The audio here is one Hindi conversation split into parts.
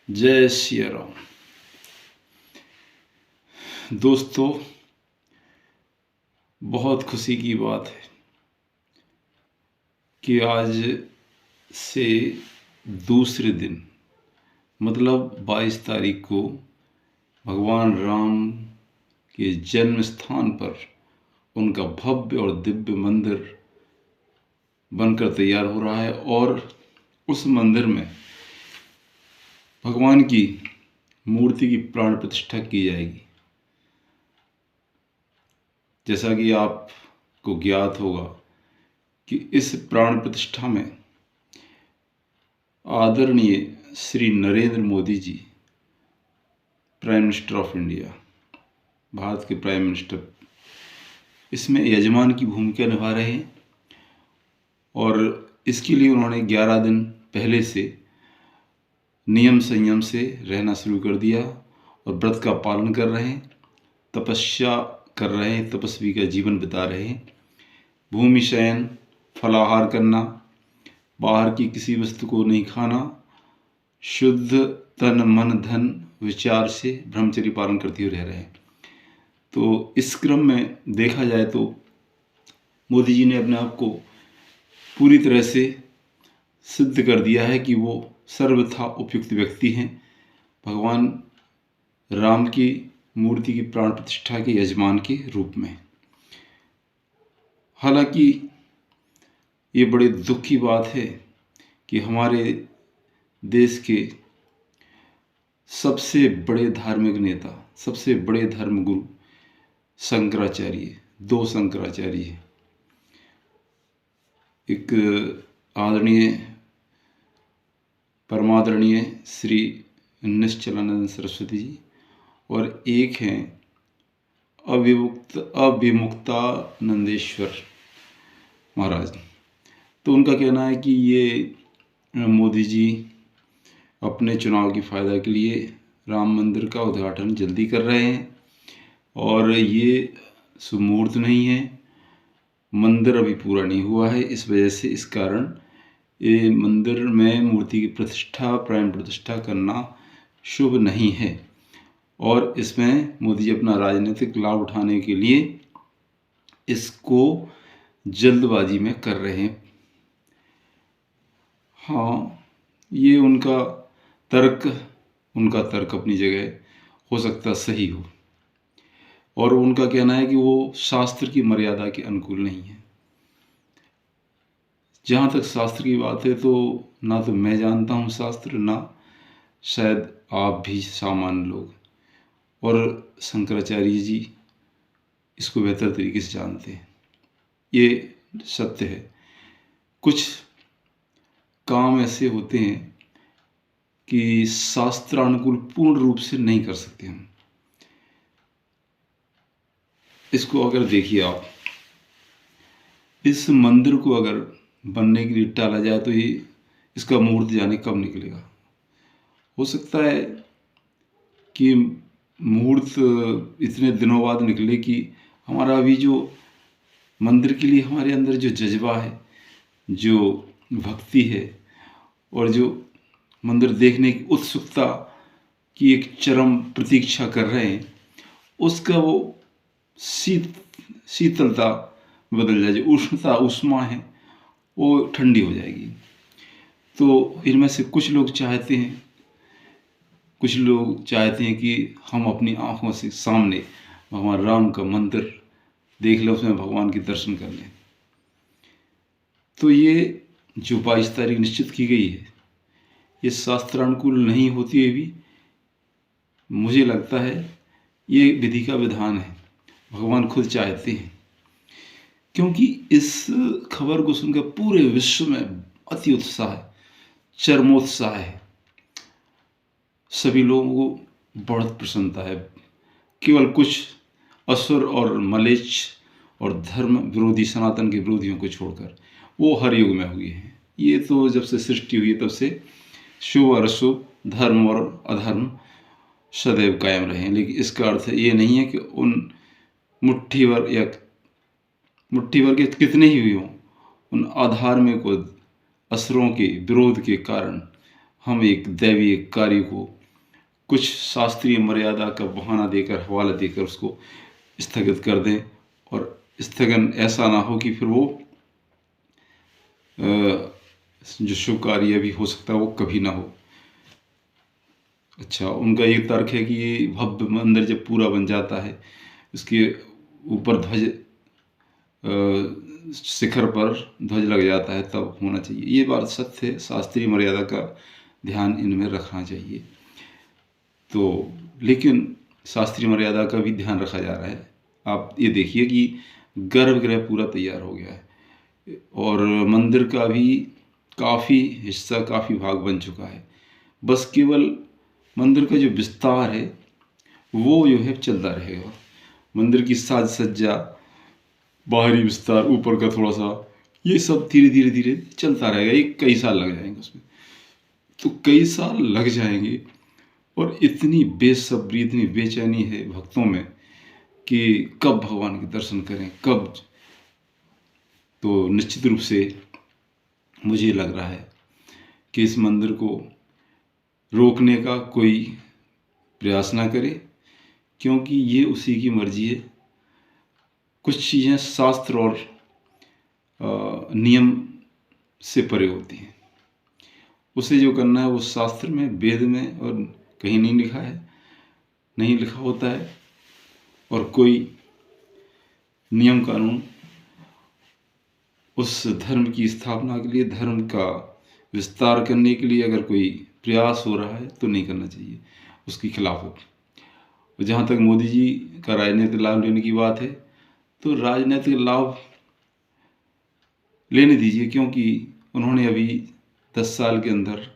जय श्री राम। दोस्तों, बहुत खुशी की बात है कि आज से दूसरे दिन मतलब 22 तारीख को भगवान राम के जन्म स्थान पर उनका भव्य और दिव्य मंदिर बनकर तैयार हो रहा है और उस मंदिर में भगवान की मूर्ति की प्राण प्रतिष्ठा की जाएगी। जैसा कि आपको ज्ञात होगा कि इस प्राण प्रतिष्ठा में आदरणीय Shri Narendra Modi ji, prime minister of India, Bharat के प्राइम मिनिस्टर, इसमें यजमान की भूमिका निभा रहे हैं और इसके लिए उन्होंने 11 दिन पहले से नियम संयम से रहना शुरू कर दिया और व्रत का पालन कर रहे हैं, तपस्या कर रहे हैं, तपस्वी का जीवन बिता रहे हैं। भूमि शयन, फलाहार करना, बाहर की किसी वस्तु को नहीं खाना, शुद्ध तन मन धन विचार से ब्रह्मचर्य पालन करते हुए रह रहे हैं। तो इस क्रम में देखा जाए तो मोदी जी ने अपने आप को पूरी तरह से सिद्ध कर दिया है कि वो सर्वथा उपयुक्त व्यक्ति हैं भगवान राम की मूर्ति की प्राण प्रतिष्ठा के यजमान के रूप में। हालांकि ये बड़े दुख की बात है कि हमारे देश के सबसे बड़े धार्मिक नेता, सबसे बड़े धर्मगुरु शंकराचार्य, 2 शंकराचार्य हैं। एक आदरणीय परमादरणीय श्री निश्चलानंद सरस्वती जी और एक हैं अविमुक्तानंदेश्वर महाराज। तो उनका कहना है कि ये मोदी जी अपने चुनाव की फ़ायदा के लिए राम मंदिर का उद्घाटन जल्दी कर रहे हैं और ये सुमुहूर्त नहीं है, मंदिर अभी पूरा नहीं हुआ है। इस वजह से इस कारण ये मंदिर में मूर्ति की प्रतिष्ठा, प्राण प्रतिष्ठा करना शुभ नहीं है और इसमें मोदी जी अपना राजनीतिक लाभ उठाने के लिए इसको जल्दबाजी में कर रहे हैं। हाँ, ये उनका तर्क अपनी जगह हो सकता सही हो और उनका कहना है कि वो शास्त्र की मर्यादा के अनुकूल नहीं है। जहाँ तक शास्त्र की बात है तो ना तो मैं जानता हूँ शास्त्र, ना शायद आप भी सामान्य लोग, और शंकराचार्य जी इसको बेहतर तरीके से जानते हैं। ये सत्य है, कुछ काम ऐसे होते हैं कि शास्त्रानुकूल पूर्ण रूप से नहीं कर सकते हम। इसको अगर देखिए आप, इस मंदिर को अगर बनने के लिए टाला जाए तो ये इसका मुहूर्त जाने कब निकलेगा। हो सकता है कि मुहूर्त इतने दिनों बाद निकले कि हमारा अभी जो मंदिर के लिए हमारे अंदर जो जज्बा है, जो भक्ति है और जो मंदिर देखने की उत्सुकता की एक चरम प्रतीक्षा कर रहे हैं, उसका वो शीतलता बदल जाए, जो उष्णता उष्मा है वो ठंडी हो जाएगी। तो इनमें से कुछ लोग चाहते हैं कि हम अपनी आँखों से सामने भगवान राम का मंदिर देख लें, उसमें भगवान के दर्शन कर लें। तो ये जो 22 तारीख निश्चित की गई है, ये शास्त्रानुकूल नहीं होती है भी, मुझे लगता है ये विधि का विधान है, भगवान खुद चाहते हैं। क्योंकि इस खबर को सुनकर पूरे विश्व में अति उत्साह है, चरमोत्साह है, सभी लोगों को बहुत प्रसन्नता है। केवल कुछ असुर और मलेच्छ और धर्म विरोधी, सनातन के विरोधियों को छोड़कर वो हर युग में हुए हैं। ये तो जब से सृष्टि हुई तब से शुभ और अशुभ, धर्म और अधर्म सदैव कायम रहे हैं। लेकिन इसका अर्थ ये नहीं है कि उन मुट्ठी भर के कितने ही हुए हों, उन अधार्मिक असुरों के विरोध के कारण हम एक दैवीय कार्य को कुछ शास्त्रीय मर्यादा का बहाना देकर, हवाला देकर उसको स्थगित कर दें, और स्थगन ऐसा ना हो कि फिर वो जो शुभ कार्य भी हो सकता है वो कभी ना हो। अच्छा, उनका ये तर्क है कि ये भव्य मंदिर जब पूरा बन जाता है, उसके ऊपर ध्वज शिखर पर ध्वज लग जाता है, तब होना चाहिए। ये बात सत्य है, शास्त्रीय मर्यादा का ध्यान इनमें रखना चाहिए। तो लेकिन शास्त्रीय मर्यादा का भी ध्यान रखा जा रहा है। आप ये देखिए कि गर्भगृह पूरा तैयार हो गया है और मंदिर का भी काफ़ी हिस्सा, काफ़ी भाग बन चुका है। बस केवल मंदिर का जो विस्तार है वो जो है चलता रहेगा। मंदिर की साज सज्जा, बाहरी विस्तार, ऊपर का थोड़ा सा, ये सब धीरे धीरे धीरे चलता रहेगा। ये कई साल लग जाएंगे उसमें, तो कई साल लग जाएंगे। और इतनी बेसब्री, इतनी बेचैनी है भक्तों में कि कब भगवान के दर्शन करें, कब। तो निश्चित रूप से मुझे लग रहा है कि इस मंदिर को रोकने का कोई प्रयास ना करे, क्योंकि ये उसी की मर्जी है। कुछ चीज़ें शास्त्र और नियम से परे होती हैं। उसे जो करना है वो शास्त्र में, वेद में और कहीं नहीं लिखा है, नहीं लिखा होता है। और कोई नियम कानून उस धर्म की स्थापना के लिए, धर्म का विस्तार करने के लिए अगर कोई प्रयास हो रहा है तो नहीं करना चाहिए, उसके खिलाफ हो। जहाँ तक मोदी जी का राजनीतिक लाभ लेने की बात है, तो राजनीतिक लाभ लेने दीजिए, क्योंकि उन्होंने अभी 10 साल के अंदर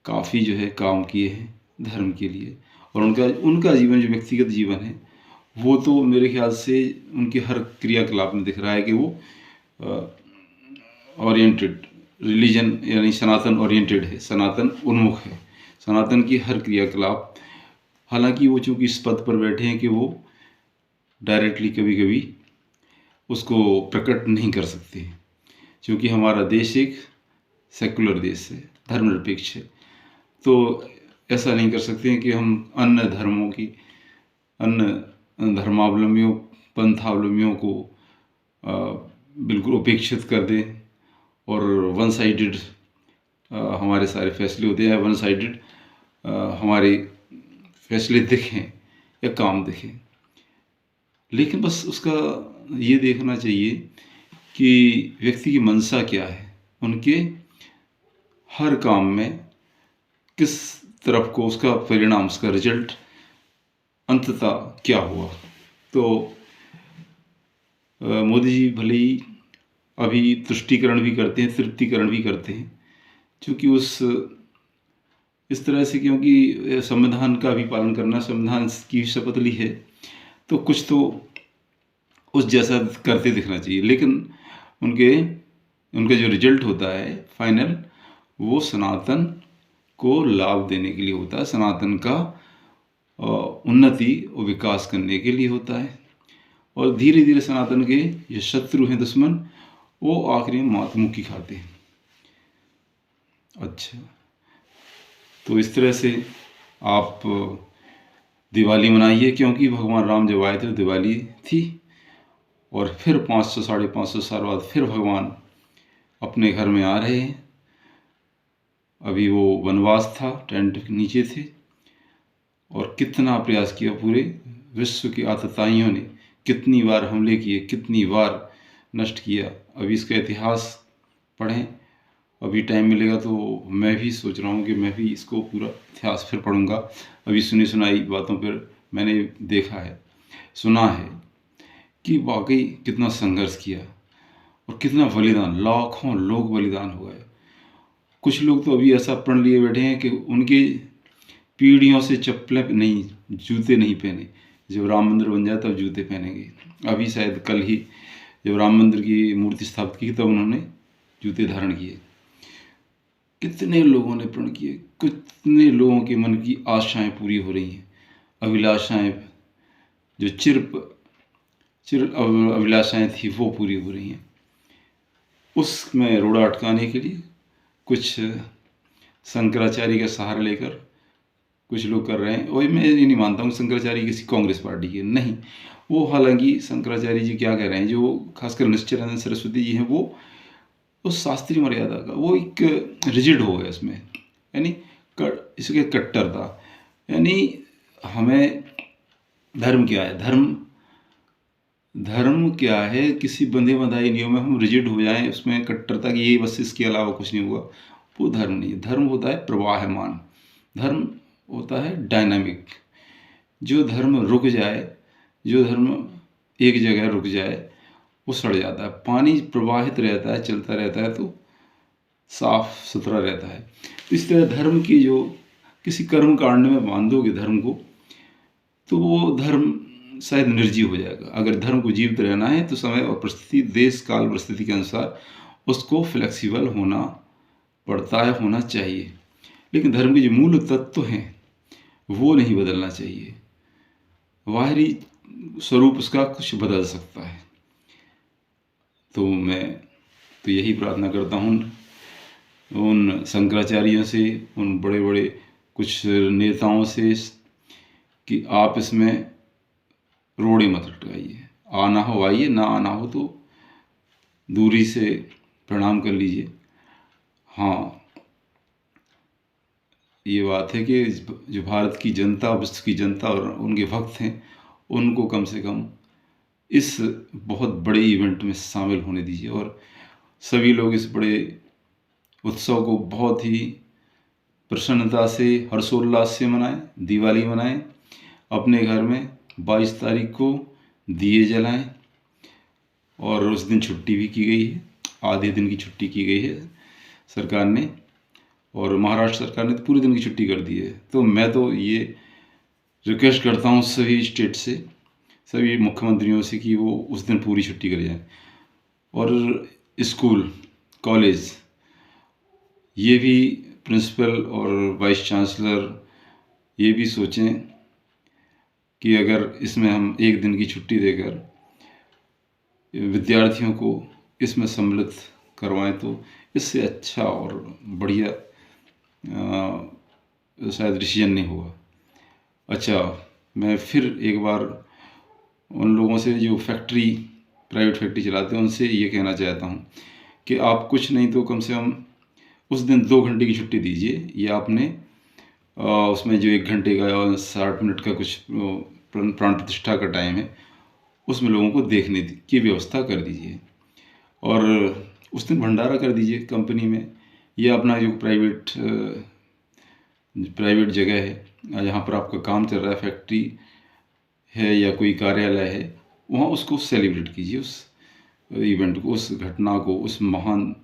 काफ़ी जो है काम किए हैं धर्म के लिए। और उनका जीवन, जो व्यक्तिगत जीवन है, वो तो मेरे ख्याल से उनके हर क्रियाकलाप में दिख रहा है कि वो ओरिएंटेड, रिलीजन यानी सनातन ओरिएंटेड है, सनातन उन्मुख है। सनातन की हर क्रियाकलाप, हालांकि वो चूँकि इस पद पर बैठे हैं कि वो डायरेक्टली कभी कभी उसको प्रकट नहीं कर सकते, क्योंकि हमारा देश एक सेकुलर देश है, धर्मनिरपेक्ष है। तो ऐसा नहीं कर सकते हैं कि हम अन्य धर्मों की, अन्य धर्मावलंबियों, पंथावलंबियों को बिल्कुल उपेक्षित कर दें और वन साइडेड हमारे सारे फैसले होते हैं, वन साइडेड हमारे फैसले दिखें या काम दिखें। लेकिन बस उसका ये देखना चाहिए कि व्यक्ति की मंशा क्या है, उनके हर काम में किस तरफ को उसका परिणाम, उसका रिजल्ट अंततः क्या हुआ। तो मोदी जी भले ही अभी तुष्टीकरण भी करते हैं, तृप्तिकरण भी करते हैं, क्योंकि इस तरह से, क्योंकि संविधान का भी पालन करना, संविधान की शपथ ली है, तो कुछ तो उस जैसा करते दिखना चाहिए। लेकिन उनका जो रिजल्ट होता है फाइनल, वो सनातन को लाभ देने के लिए होता है, सनातन का उन्नति और विकास करने के लिए होता है। और धीरे धीरे सनातन के जो शत्रु हैं, दुश्मन, वो आखिरी में मात मुक्की खाते हैं। अच्छा, तो इस तरह से आप दिवाली मनाइए, क्योंकि भगवान राम जब आए थे दिवाली थी, और फिर 500 साढ़े 500 साल बाद फिर भगवान अपने घर में आ रहे हैं। अभी वो वनवास था, टेंट के नीचे थे, और कितना प्रयास किया पूरे विश्व के आतताइयों ने, कितनी बार हमले किए, कितनी बार नष्ट किया। अभी इसका इतिहास पढ़ें, अभी टाइम मिलेगा तो मैं भी सोच रहा हूँ कि मैं भी इसको पूरा इतिहास फिर पढ़ूँगा। अभी सुनी सुनाई बातों पर मैंने देखा है, सुना है कि वाकई कितना संघर्ष किया और कितना बलिदान, लाखों लोग बलिदान हो गए। कुछ लोग तो अभी ऐसा प्रण लिए बैठे हैं कि उनके पीढ़ियों से चप्पलें नहीं, जूते नहीं पहने, जब राम मंदिर बन जाए तब जूते पहनेंगे। अभी शायद कल ही जब राम मंदिर की मूर्ति स्थापित की तब उन्होंने जूते धारण किए। कितने लोगों ने प्रण किए, कितने लोगों के मन की आशाएं पूरी हो रही हैं, अभिलाषाएं, जो चिर अभिलाषाएं थी वो पूरी हो रही हैं। उसमें रोड़ा अटकाने के लिए कुछ शंकराचार्य का सहारा लेकर कुछ लोग कर रहे हैं। और मैं ये नहीं मानता हूँ शंकराचार्य किसी कांग्रेस पार्टी के, नहीं। वो हालांकि शंकराचार्य जी क्या कह रहे हैं, जो खासकर निश्चलानंद सरस्वती जी हैं, वो उस शास्त्रीय मर्यादा का वो एक रिजिड हो गया इसमें, यानी इसके कट्टरता। यानी हमें धर्म क्या है, धर्म क्या है, किसी बंधे बंधाई नियम में हम रिजिड हो जाएं, उसमें कट्टरता की ये बस इसके अलावा कुछ नहीं हुआ, वो धर्म नहीं है। धर्म होता है प्रवाहमान, धर्म होता है डायनामिक। जो धर्म रुक जाए, जो धर्म एक जगह रुक जाए, वो सड़ जाता है। पानी प्रवाहित रहता है, चलता रहता है तो साफ सुथरा रहता है। तो इस तरह धर्म की जो किसी कर्म कांड में बांधोगे धर्म को, तो वो धर्म शायद निर्जीव हो जाएगा। अगर धर्म को जीवित रहना है तो समय और परिस्थिति, देश काल परिस्थिति के अनुसार उसको फ्लेक्सिबल होना पड़ता है, होना चाहिए। लेकिन धर्म के जो मूल तत्व हैं वो नहीं बदलना चाहिए। बाहरी स्वरूप उसका कुछ बदल सकता है। तो मैं तो यही प्रार्थना करता हूँ उन शंकराचार्यों से, उन बड़े बड़े कुछ नेताओं से, कि आप इसमें रोड़े मत लटकाइए। आना हो आइए, ना आना हो तो दूरी से प्रणाम कर लीजिए। हाँ, ये बात है कि जो भारत की जनता, विश्व की जनता और उनके भक्त हैं, उनको कम से कम इस बहुत बड़े इवेंट में शामिल होने दीजिए। और सभी लोग इस बड़े उत्सव को बहुत ही प्रसन्नता से, हर्षोल्लास से मनाएं। दिवाली मनाएं अपने घर में। 22 तारीख को दिए जलाएं। और उस दिन छुट्टी भी की गई है, आधे दिन की छुट्टी की गई है सरकार ने, और महाराष्ट्र सरकार ने तो पूरे दिन की छुट्टी कर दी है। तो मैं तो ये रिक्वेस्ट करता हूँ सभी स्टेट से, सभी मुख्यमंत्रियों से, कि वो उस दिन पूरी छुट्टी कर जाएं। और स्कूल, कॉलेज, ये भी प्रिंसिपल और वाइस चांसलर ये भी सोचें कि अगर इसमें हम एक दिन की छुट्टी देकर विद्यार्थियों को इसमें सम्मिलित करवाएं तो इससे अच्छा और बढ़िया शायद डिसीजन नहीं होगा। अच्छा, मैं फिर एक बार उन लोगों से जो प्राइवेट फैक्ट्री चलाते हैं, उनसे ये कहना चाहता हूँ कि आप कुछ नहीं तो कम से कम उस दिन 2 घंटे की छुट्टी दीजिए, या आपने उसमें जो 1 घंटे का या 60 मिनट का कुछ प्राण प्रतिष्ठा का टाइम है, उसमें लोगों को देखने की व्यवस्था कर दीजिए। और उस दिन भंडारा कर दीजिए कंपनी में, या अपना जो प्राइवेट जगह है जहाँ पर आपका काम चल रहा है, फैक्ट्री है या कोई कार्यालय है, वहाँ उसको सेलिब्रेट कीजिए, उस इवेंट को, उस घटना को, उस महान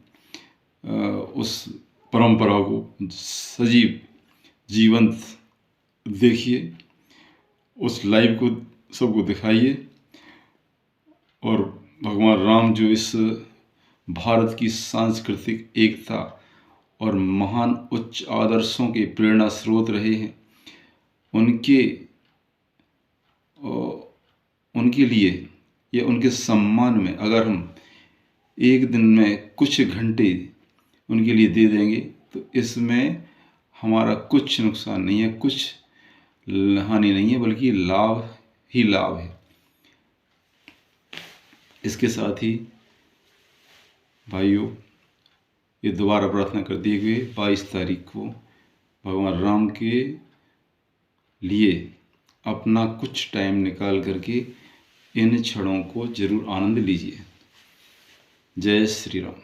उस परंपरा को सजीव जीवंत देखिए, उस लाइव को सबको दिखाइए। और भगवान राम जो इस भारत की सांस्कृतिक एकता और महान उच्च आदर्शों के प्रेरणा स्रोत रहे हैं, उनके लिए या उनके सम्मान में अगर हम एक दिन में कुछ घंटे उनके लिए दे देंगे तो इसमें हमारा कुछ नुकसान नहीं है, कुछ हानि नहीं है, बल्कि लाभ ही लाभ है। इसके साथ ही भाइयों, ये दोबारा प्रार्थना कर दिए हुए 22 तारीख को भगवान राम के लिए अपना कुछ टाइम निकाल करके इन क्षणों को जरूर आनंद लीजिए। जय श्री राम।